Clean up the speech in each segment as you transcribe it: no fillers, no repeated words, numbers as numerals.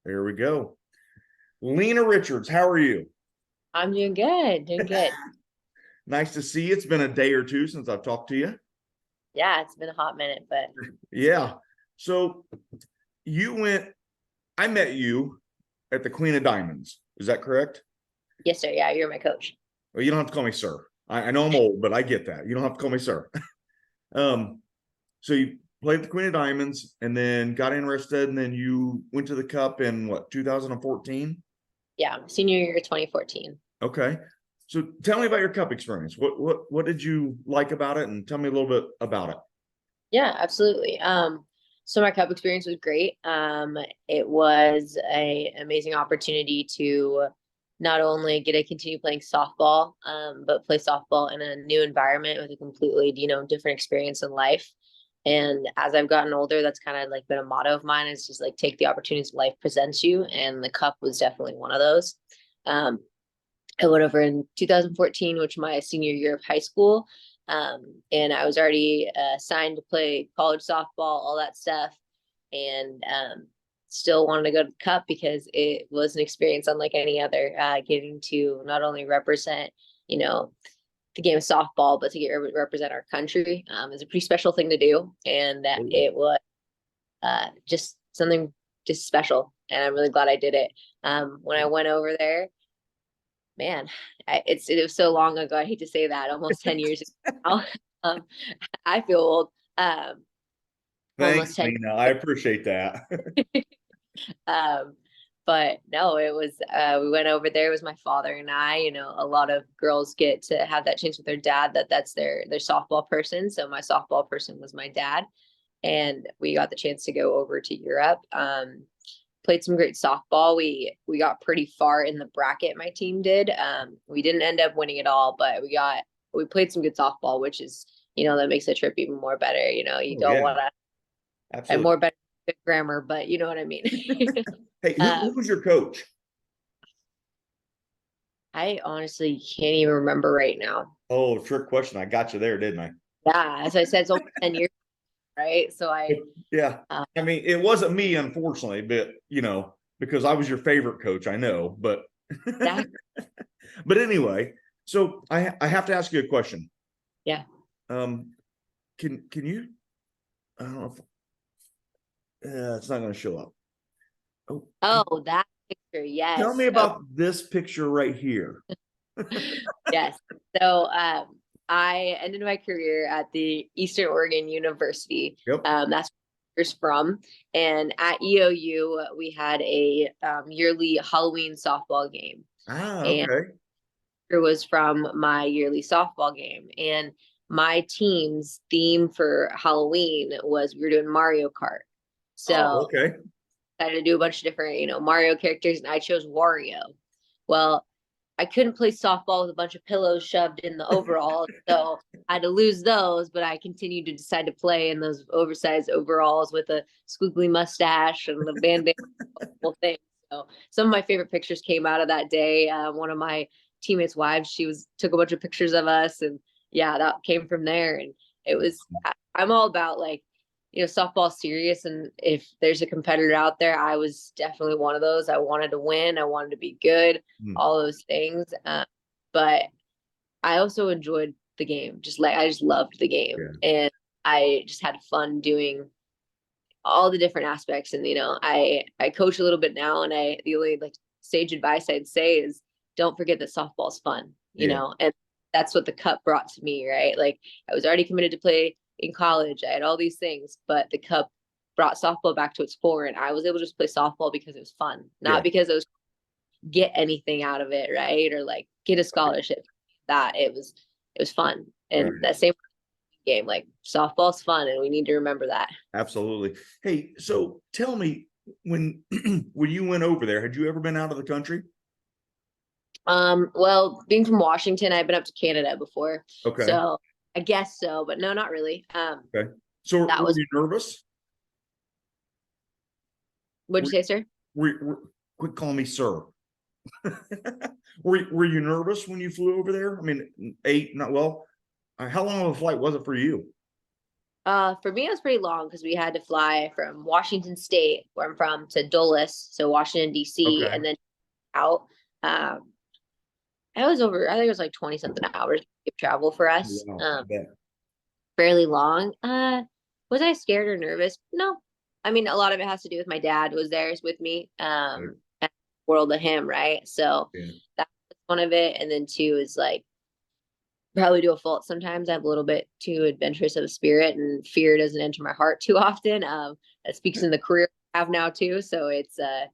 There we go. Lena Richards, how are you? I'm doing good, doing good. Nice to see you. It's been a day or two since I've talked to you. Yeah, it's been a hot minute, but it's good. Yeah. So you went, I met you at the Queen of Diamonds. Is that correct? Yes, sir. Yeah, you're my coach. Well, you don't have to call me sir. I know I'm old, but I get that. You don't have to call me sir. um, so you played the Queen of Diamonds and then got interested, and then you went to the Cup in what, 2014? Yeah, senior year 2014. Okay. So tell me about your Cup experience. What did you like about it, and tell me a little bit about it. Yeah, absolutely. So my cup experience was great. It was a amazing opportunity to not only get to continue playing softball, but play softball in a new environment with a completely, different experience in life. And as I've gotten older, that's kind of like been a motto of mine is just like take the opportunities life presents you. And the cup was definitely one of those. Um, I went over in 2014, which was my senior year of high school. And I was already signed to play college softball, all that stuff. And still wanted to go to the Cup because it was an experience unlike any other, getting to not only represent, you know, the game of softball, but to get represent our country is a pretty special thing to do. And that it was just something just special. And I'm really glad I did it. When I went over there, man, it was so long ago. I hate to say that, almost 10 years ago now. Um, I feel old. Thanks, Almost 10. Lena. I appreciate that. Um, but no, it was we went over there. It was my father and I. A lot of girls get to have that chance with their dad. That's their softball person. So my softball person was my dad, and we got the chance to go over to Europe. Played some great softball. We got pretty far in the bracket. My team did. We didn't end up winning it all, but we played some good softball, which is that makes the trip even more better. You Oh, don't yeah, want to have absolutely. more better grammar, but you know what I mean. Hey, who um, was your coach? I honestly can't even remember right now. Oh, trick question. I got you there, didn't I? Yeah, as I said, it's almost 10 years, right? So Yeah. uh, I mean, it wasn't me, unfortunately, but because I was your favorite coach, I know. But that but anyway, so I have to ask you a question. yeah. Um, can you? I don't know if it's not going to show up. Oh, Oh, that picture, tell me yes. Oh, about this picture right here. yes. So I ended my career at the Eastern Oregon University. Yep. That's where it's from. And at EOU, we had a yearly Halloween softball game. Ah, And okay. it was from my yearly softball game. And my team's theme for Halloween was we were doing Mario Kart. Oh, So okay. I had to do a bunch of different, Mario characters, and I chose Wario. Well, I couldn't play softball with a bunch of pillows shoved in the overalls, so I had to lose those. But I continued to decide to play in those oversized overalls with a squiggly mustache and the bandana whole thing. So some of my favorite pictures came out of that day. One of my teammates' wives, she was took a bunch of pictures of us, and yeah, that came from there. And it was I'm all about like softball serious, and if there's a competitor out there, I was definitely one of those. I wanted to win, I wanted to be good, Hmm. all those things. But I also enjoyed the game. I just loved the game, Yeah. and I just had fun doing all the different aspects. And I coach a little bit now, and the only like sage advice I'd say is don't forget that softball's fun. Yeah. And that's what the cup brought to me, right? Like I was already committed to play in college. I had all these things, but the cup brought softball back to its core, and I was able to just play softball because it was fun, Yeah. not because it was get anything out of it, right? Or like get a scholarship. That it was fun. Right. And that same game, like softball's fun, and we need to remember that. Absolutely. Hey, so tell me, when when you went over there, had you ever been out of the country? Well, being from Washington, I've been up to Canada before, Okay. so I guess so, but no, not really. Okay. So That were was you nervous? what'd Were, you say, sir? quit calling me sir. Were you nervous when you flew over there? I mean, eight, not well. How long of a flight was it for you? For me, it was pretty long because we had to fly from Washington State, where I'm from, to Dulles, so Washington D.C., Okay. and then out. Um, it was over. I think it was like 20 something hours of travel for us. Wow, I bet. Fairly long. Was I scared or nervous? No. I mean, a lot of it has to do with my dad was there with me. Right. And world of him, right? So Yeah. that's one of it. And then two is like probably to a fault. Sometimes I have a little bit too adventurous of a spirit, and fear doesn't enter my heart too often. That speaks in the career I have now too. So it's uh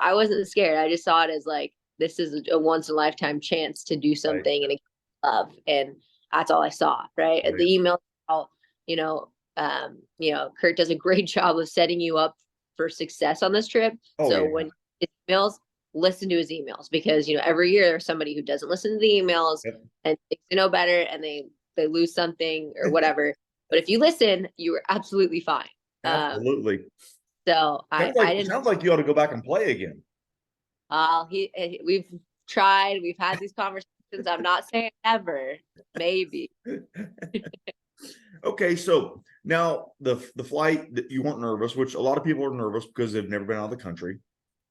I wasn't scared. I just saw it as like this is a once in a lifetime chance to do Right. something and love, and that's all I saw. Right, Right. the email out, Kurt does a great job of setting you up for success on this trip. Oh So yeah. when his emails, listen to his emails, because every year there's somebody who doesn't listen to the emails Yep. and thinks they know better, and they lose something or whatever. But if you listen, you are absolutely fine. Um, Absolutely. so I didn't. Sounds like you ought to go back and play again. We've tried, we've had these conversations. I'm not saying ever, maybe. Okay, so now the flight that you weren't nervous, which a lot of people are nervous because they've never been out of the country.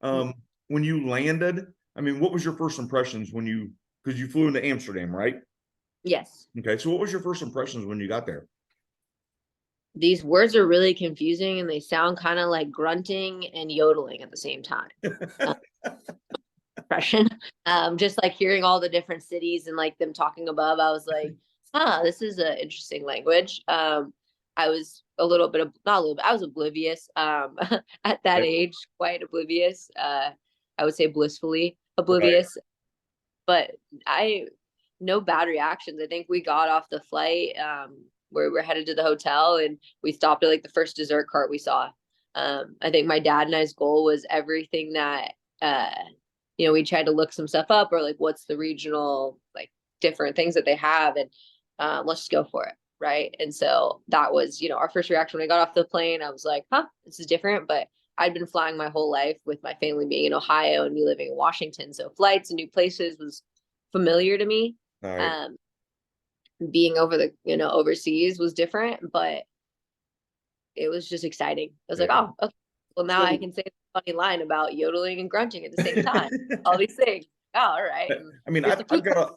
When you landed, I mean, what was your first impressions when because you flew into Amsterdam, right? Yes. Okay, so what was your first impressions when you got there? These words are really confusing, and they sound kind of like grunting and yodeling at the same time. Impression. Just like hearing all the different cities and like them talking above, I was like, this is an interesting language. I was a little bit of not a little bit, I was oblivious at that Yep. age, quite oblivious. I would say blissfully Right. oblivious, but I no bad reactions. I think we got off the flight where we're headed to the hotel, and we stopped at like the first dessert cart we saw. I think my dad and I's goal was everything that we tried to look some stuff up, or like what's the regional like different things that they have, and let's just go for it, right? And so that was our first reaction when I got off the plane. I was like, this is different, but I'd been flying my whole life with my family being in Ohio and me living in Washington, so flights and new places was familiar to me. All right. um Being over the overseas was different, but it was just exciting. I was like, Yeah. oh, okay, well now I So can say a funny line about yodeling and grunting at the same time, all these things. Oh, all right. And I mean, here's the I've food. got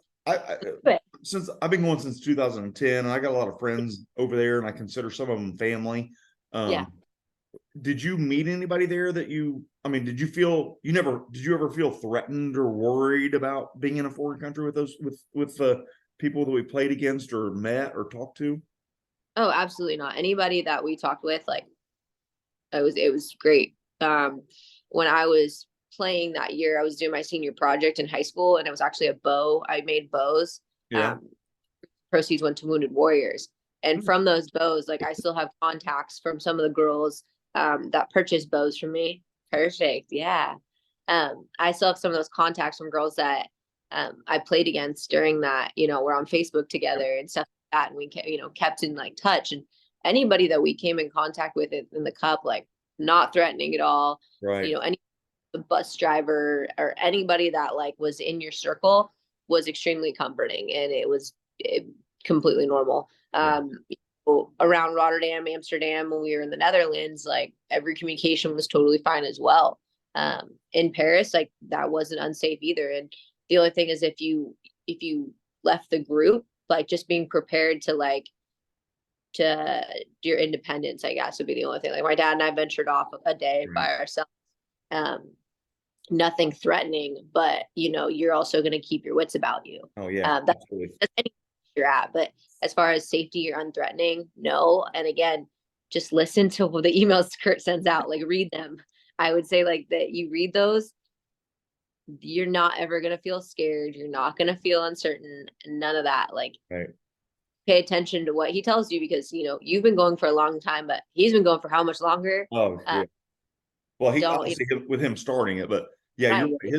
since I've been going since 2010, and I got a lot of friends over there, and I consider some of them family. Yeah. Um, did you meet anybody there that I mean, did you ever feel threatened or worried about being in a foreign country with the people that we played against or met or talked to? Oh, absolutely not. Anybody that we talked with, like, it was great. When I was playing that year, I was doing my senior project in high school, and it was actually a bow. I made bows. Yeah. Um, Proceeds went to wounded warriors, and from those bows, like I still have contacts from some of the girls that purchased bows from me. Perfect, yeah. I still have some of those contacts from girls that I played against during that. We're on Facebook together and stuff like that, and we kept in like touch. And anybody that we came in contact with in the cup, like not threatening at all. Right. Any bus driver or anybody that like was in your circle was extremely comforting, and it completely normal. Yeah. Around Rotterdam, Amsterdam, when we were in the Netherlands, like every communication was totally fine as well. In Paris, like that wasn't unsafe either. And the only thing is if you left the group, like just being prepared to your independence, I guess would be the only thing. Like my dad and I ventured off a day Right. by ourselves. Um, Nothing threatening, but you're also going to keep your wits about you. Oh yeah. That's Absolutely. any you're at. But as far as safety or unthreatening, no. And again, just listen to the emails Kurt sends out, like read them. I would say like that you read those, you're not ever going to feel scared. You're not going to feel uncertain. None of that. Like Right. pay attention to what he tells you, because you've been going for a long time, but he's been going for how much longer? Oh yeah. Well, he Don't obviously with him starting it, but yeah, you're right. right.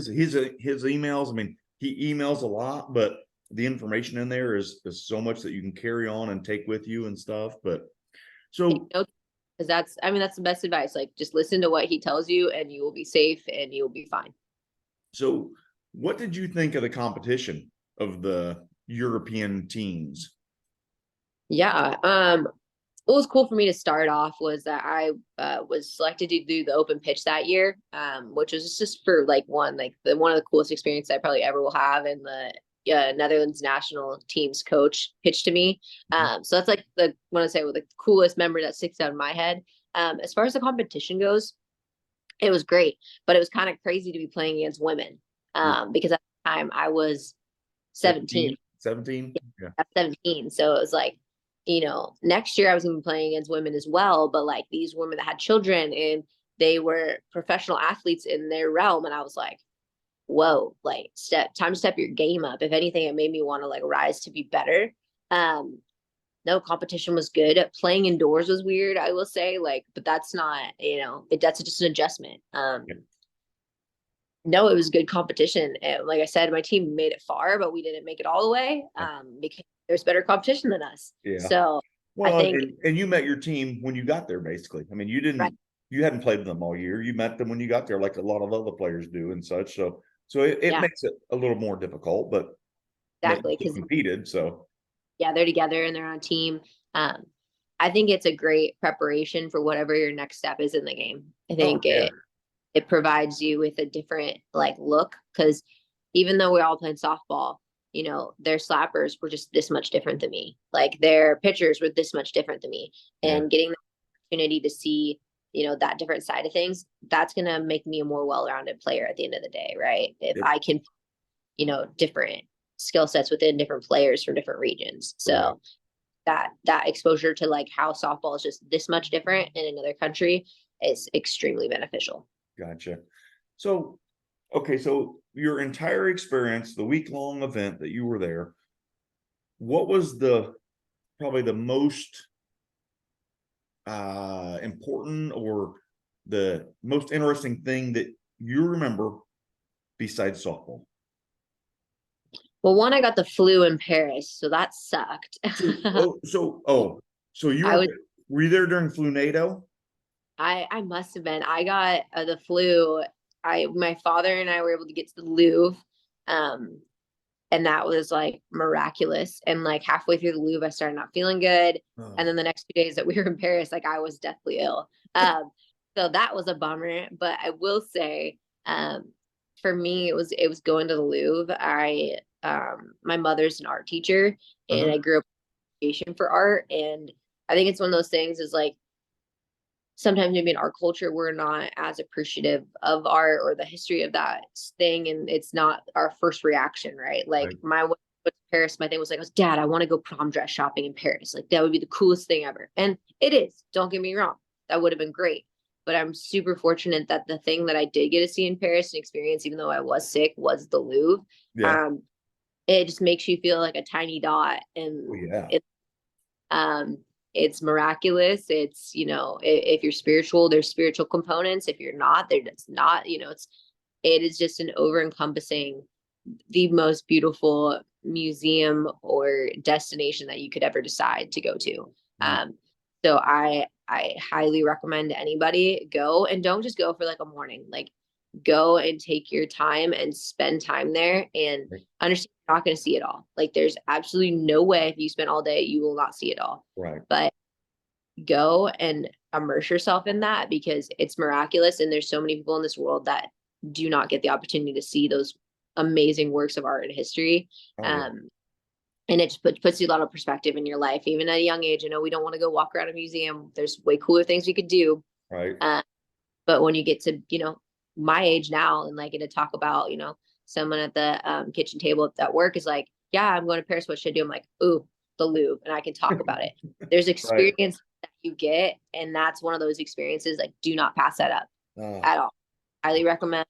His emails. I mean, he emails a lot, but the information in there is so much that you can carry on and take with you and stuff. But Take so notes, because that's the best advice. Like just listen to what he tells you, and you will be safe and you will be fine. so what did you think of the competition of the European teams? Yeah. What was cool for me to start off was that I was selected to do the open pitch that year, which was just for like one of the coolest experiences I probably ever will have. And the Netherlands national team's coach pitched to me. So that's like the want to say the coolest memory that sticks out in my head. As far as the competition goes, it was great, but it was kind of crazy to be playing against women because at the time I was 17. 17. Yeah. At 17. So it was like, next year I was going to be playing against women as well, but like these women that had children and they were professional athletes in their realm. And I was like, whoa, like time to step your game up. If anything, it made me want to like rise to be better. Um, no, competition was good. Playing indoors was weird, I will say, like, but that's not, that's just an adjustment. Yeah. No, it was good competition. And like I said, my team made it far, but we didn't make it all the way because there's better competition than us. Yeah. So I Well, think, and you met your team when you got there, basically. I mean, right, you hadn't played with them all year. You met them when you got there, like a lot of other players do and such. So it yeah, makes it a little more difficult, but you exactly. still Because competed. So yeah, they're together and they're on a team. Um, I think it's a great preparation for whatever your next step is in the game. I oh think yeah, it provides you with a different like look because even though we're all playing softball, their slappers were just this much different than me. Like their pitchers were this much different than me. yeah, And getting the opportunity to see, that different side of things, that's gonna make me a more well-rounded player at the end of the day, right? If yep, I can, different skill sets within different players from different regions. right, So that exposure to like how softball is just this much different in another country is extremely beneficial. gotcha. So okay, so your entire experience, the week-long event that you were there, what was the probably the most important or the most interesting thing that you remember besides softball? Well, one, I got the flu in Paris, so that sucked. So you I was were you there during Flunado? I must have been. I got the flu. I My father and I were able to get to the Louvre, um, and that was like miraculous. And like halfway through the Louvre, I started not feeling good, and Oh, then the next 2 days that we were in Paris, like I was deathly ill. So that was a bummer. But I will say, for me, it was going to the Louvre. My mother's an art teacher, and uh-huh, I grew up with appreciation for art, and I think it's one of those things is like sometimes maybe in our culture we're not as appreciative of art or the history of that thing, and it's not our first reaction, right? Like right. my way to Paris, my thing was like, Dad, I want to go prom dress shopping in Paris. Like that would be the coolest thing ever. And it is, don't get me wrong. That would have been great. But I'm super fortunate that the thing that I did get to see in Paris and experience, even though I was sick, was the Louvre. Yeah. Um, it just makes you feel like a tiny dot, Oh, and yeah. um, it's miraculous. It's, if you're spiritual, there's spiritual components. If you're not, there's not, it is just an over encompassing, the most beautiful museum or destination that you could ever decide to go to. Mm, So I highly recommend anybody go, and don't just go for like a morning, like go and take your time and spend time there and right. understand you're not going to see it all. Like there's absolutely no way if you spend all day, you will not see it all. Right. But go and immerse yourself in that because it's miraculous. And there's so many people in this world that do not get the opportunity to see those amazing works of art and history. Oh, yeah. Um, and it just puts you a lot of perspective in your life, even at a young age. I know we don't want to go walk around a museum. There's way cooler things we could do. Right. Uh, but when you get to, my age now and like get to talk about, someone at the kitchen table at work is like, yeah, I'm going to Paris. What should I do? I'm like, ooh, the Louvre. And I can talk about it. There's Right. experience that you get. And that's one of those experiences. Like, do not pass that up Oh, at all. Highly recommend.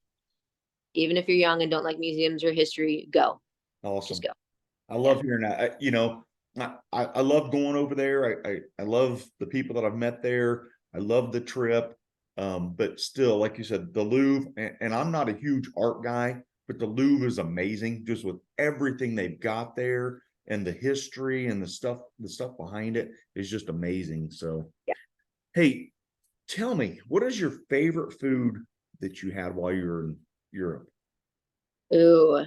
Even if you're young and don't like museums or history, go. Just awesome. go. I Yeah. love hearing that. I love going over there. I love the people that I've met there. I love the trip. But still, like you said, the Louvre, and I'm not a huge art guy, but the Louvre is amazing just with everything they've got there and the history and the stuff behind it is just amazing. So, Yeah. hey, tell me, what is your favorite food that you had while you were in Europe? Ooh.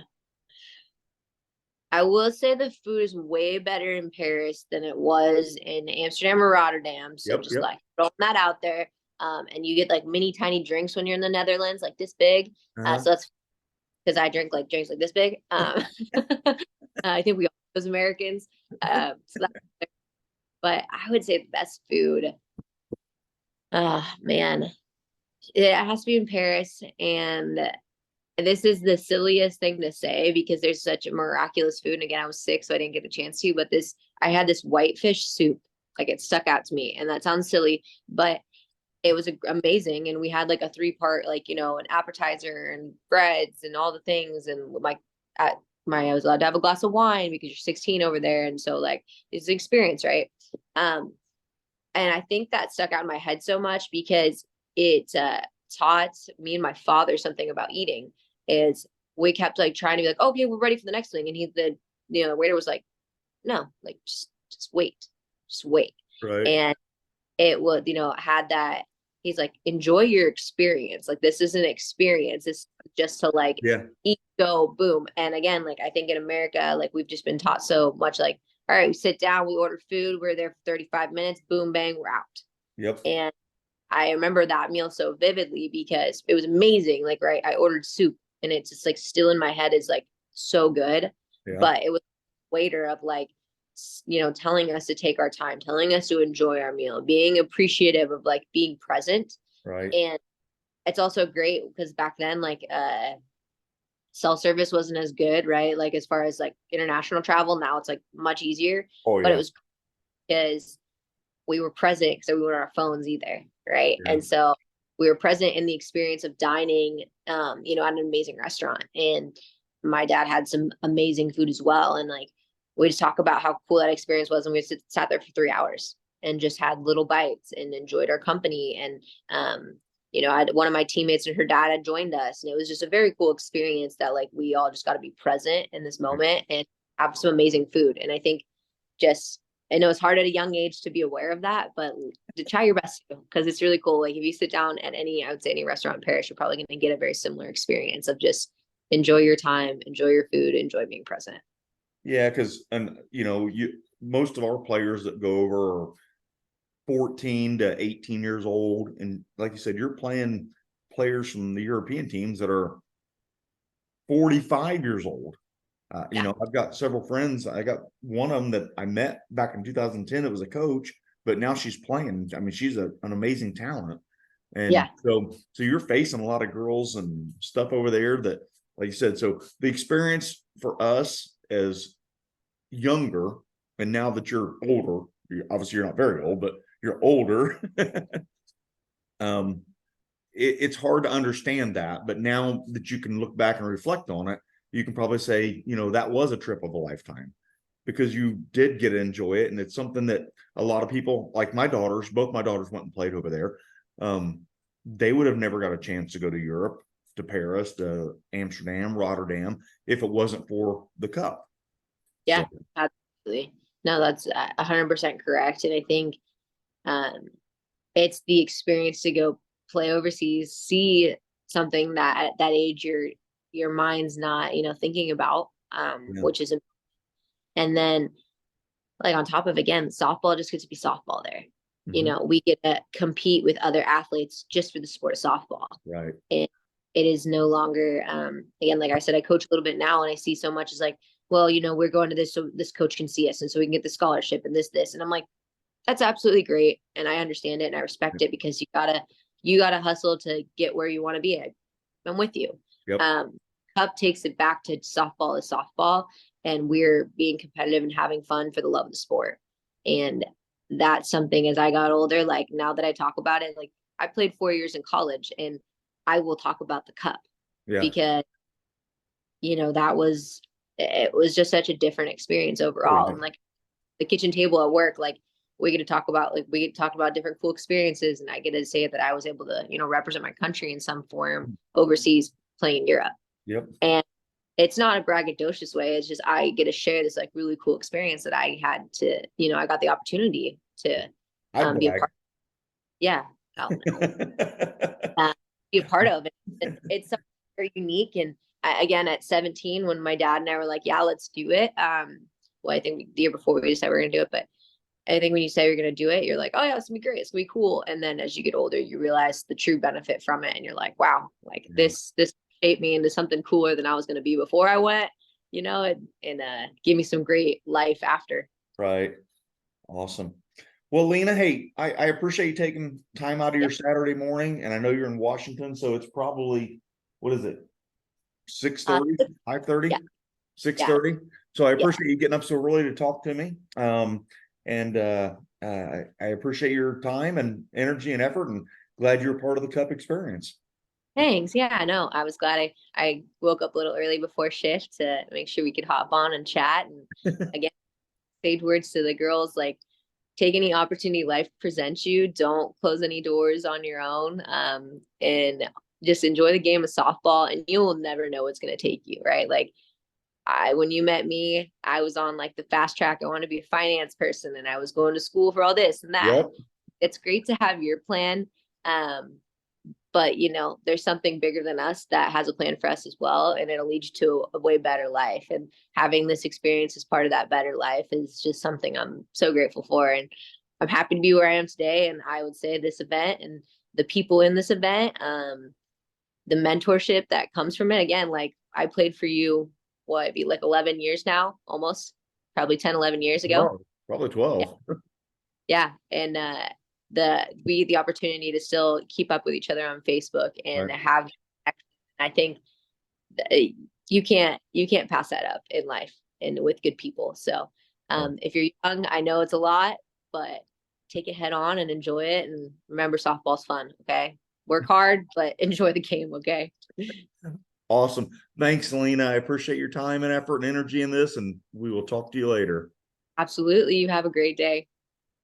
I will say the food is way better in Paris than it was in Amsterdam or Rotterdam. So Yep, just yep. like throwing that out there. And you get like mini tiny drinks when you're in the Netherlands, like this big. Uh-huh. So that's because I drink like drinks like this big. I think we all those Americans. So that, but I would say the best food. Man, it has to be in Paris, and this is the silliest thing to say because there's such a miraculous food. And again, I was sick, so I didn't get the chance to. But I had this whitefish soup. Like it stuck out to me, and that sounds silly, but it was amazing. And we had like a 3-part, like an appetizer and breads and all the things. And at I was allowed to have a glass of wine because you're 16 over there, and so like it's an experience, right? Um, and I think that stuck out in my head so much because it taught me and my father something about eating. Is we kept like trying to be like, okay, we're ready for the next thing, and the waiter was like, no, like just wait, just wait. Right. And it would had that. He's like, enjoy your experience. Like this is an experience. It's just to like Yeah. eat, go, boom. And again, like I think in America, like we've just been taught so much, like, all right, we sit down, we order food, we're there for 35 minutes, boom, bang, we're out. Yep. And I remember that meal so vividly because it was amazing. Like, right, I ordered soup and it's just like still in my head is like so good. Yeah. But it was waiter of like, telling us to take our time, telling us to enjoy our meal, being appreciative of like being present. Right. And it's also great because back then, like, cell service wasn't as good, right? Like as far as like international travel, now it's like much easier. Oh But it yeah. was because we were present because we weren't on our phones either, right? Yeah. And so we were present in the experience of dining, at an amazing restaurant. And my dad had some amazing food as well. And like we just talk about how cool that experience was, and we sat there for 3 hours and just had little bites and enjoyed our company. And I had one of my teammates and her dad had joined us, and it was just a very cool experience that like we all just got to be present in this moment and have some amazing food. And I think just I know it's hard at a young age to be aware of that, but to try your best to, because it's really cool. Like if you sit down at I would say any restaurant in Paris, you're probably going to get a very similar experience of just enjoy your time, enjoy your food, enjoy being present. Yeah, because most of our players that go over are 14 to 18 years old, and like you said, you're playing players from the European teams that are 45 years old. Yeah. I've got several friends. I got one of them that I met back in 2010. It was a coach, but now she's playing. I mean, she's an amazing talent. And Yeah. so you're facing a lot of girls and stuff over there that, like you said, so the experience for us as younger, and now that you're older, obviously you're not very old, but you're older. um, it's hard to understand that, but now that you can look back and reflect on it, you can probably say, that was a trip of a lifetime because you did get to enjoy it. And it's something that a lot of people, like both my daughters went and played over there. They would have never got a chance to go to Europe, to Paris, to Amsterdam, Rotterdam, if it wasn't for the cup. Yeah, So, absolutely. No, that's 100% correct. And I think um, it's the experience to go play overseas, see something that at that age your mind's not, thinking about, yeah. which is, and then like on top of again, softball just gets to be softball there. Mm-hmm. We get to compete with other athletes just for the sport of softball. Right. And it is no longer again, like I said, I coach a little bit now and I see so much as like, well, we're going to this so this coach can see us and so we can get the scholarship and this. And I'm like, that's absolutely great. And I understand it and I respect it because you gotta hustle to get where you want to be. I'm with you. Yep. Cup takes it back to softball is softball, and we're being competitive and having fun for the love of the sport. And that's something as I got older, like now that I talk about it, like I played 4 years in college and I will talk about the cup Yeah. because it was just such a different experience Oh, overall. yeah. And like the kitchen table at work, like we get to talk about different cool experiences, and I get to say that I was able to represent my country in some form overseas playing Europe. Yep. And it's not a braggadocious way. It's just I get to share this like really cool experience that I had to, I got the opportunity to I be a brag. part. Yeah, uh, be a part of it. It's something very unique, and again, at 17, when my dad and I were like, yeah, let's do it. Well, I think the year before we decided we are gonna do it, but I think when you say you're gonna do it, you're like, oh yeah, it's gonna be great, it's gonna be cool. And then as you get older, you realize the true benefit from it, and you're like, wow, like Yeah. this shaped me into something cooler than I was gonna be before I went, and give me some great life after. Right. Awesome. Well, Lena, hey, I appreciate you taking time out of your Yeah. Saturday morning, and I know you're in Washington, so it's probably, what is it, Uh, 6:30, 5:30, yeah, six yeah, thirty. So I yeah. appreciate you getting up so early to talk to me. And I appreciate your time and energy and effort, and glad you're part of the Cup experience. Thanks. Yeah, I know. I was glad I woke up a little early before shift to make sure we could hop on and chat. And again, sage words to the girls, like, take any opportunity life presents you. Don't close any doors on your own. And just enjoy the game of softball, and you will never know what's going to take you, right? Like, when you met me, I was on like the fast track. I want to be a finance person, and I was going to school for all this and that. Yep. It's great to have your plan. Um, but there's something bigger than us that has a plan for us as well, and it'll lead you to a way better life. And having this experience as part of that better life is just something I'm so grateful for, and I'm happy to be where I am today. And I would say this event and the people in this event, the mentorship that comes from it, again, like, I played for you, what, it'd be like 11 years now, almost, probably 10, 11 years ago. Oh, probably Yeah, 12. yeah. And the opportunity to still keep up with each other on Facebook and Right. have, I think you can't pass that up in life and with good people. So Right. if you're young, I know it's a lot, but take it head on and enjoy it. And remember, softball's fun. Okay, work hard, but enjoy the game. Okay. Awesome. Thanks, Lena. I appreciate your time and effort and energy in this, and we will talk to you later. Absolutely. You have a great day.